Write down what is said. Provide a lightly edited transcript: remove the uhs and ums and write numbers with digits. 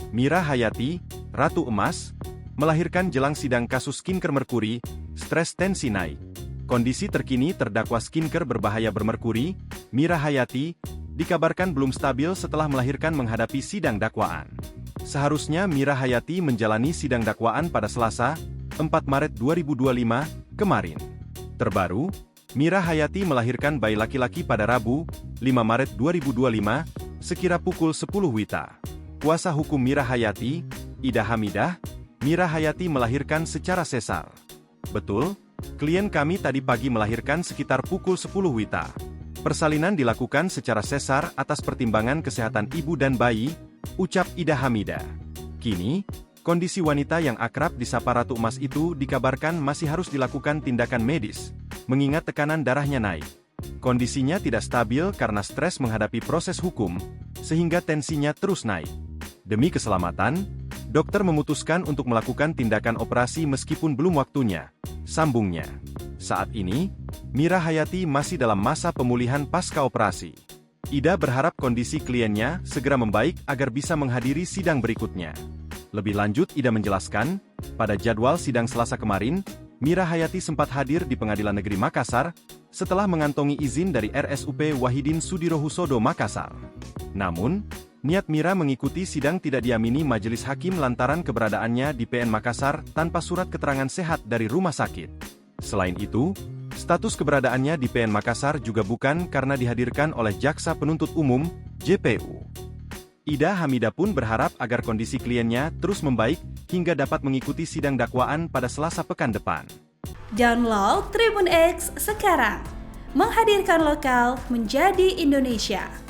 Mira Hayati, Ratu Emas, melahirkan jelang sidang kasus Skinker Merkuri, stres tensi naik. Kondisi terkini terdakwa Skinker berbahaya bermerkuri, Mira Hayati, dikabarkan belum stabil setelah melahirkan menghadapi sidang dakwaan. Seharusnya Mira Hayati menjalani sidang dakwaan pada Selasa, 4 Maret 2025, kemarin. Terbaru, Mira Hayati melahirkan bayi laki-laki pada Rabu, 5 Maret 2025, sekira pukul 10 WITA. Kuasa hukum Mira Hayati, Ida Hamidah, Mira Hayati melahirkan secara sesar. Betul, klien kami tadi pagi melahirkan sekitar pukul 10 WITA. Persalinan dilakukan secara sesar atas pertimbangan kesehatan ibu dan bayi, ucap Ida Hamidah. Kini, kondisi wanita yang akrab disapa Ratu Emas itu dikabarkan masih harus dilakukan tindakan medis, mengingat tekanan darahnya naik. Kondisinya tidak stabil karena stres menghadapi proses hukum, sehingga tensinya terus naik. Demi keselamatan, dokter memutuskan untuk melakukan tindakan operasi meskipun belum waktunya, sambungnya. Saat ini, Mira Hayati masih dalam masa pemulihan pasca operasi. Ida berharap kondisi kliennya segera membaik agar bisa menghadiri sidang berikutnya. Lebih lanjut, Ida menjelaskan, pada jadwal sidang Selasa kemarin, Mira Hayati sempat hadir di Pengadilan Negeri Makassar, setelah mengantongi izin dari RSUP Wahidin Sudirohusodo Makassar. Namun, niat Mira mengikuti sidang tidak diamini majelis hakim lantaran keberadaannya di PN Makassar tanpa surat keterangan sehat dari rumah sakit. Selain itu, status keberadaannya di PN Makassar juga bukan karena dihadirkan oleh Jaksa Penuntut Umum, JPU. Ida Hamidah pun berharap agar kondisi kliennya terus membaik hingga dapat mengikuti sidang dakwaan pada Selasa pekan depan. Download Tribun X sekarang, menghadirkan lokal menjadi Indonesia.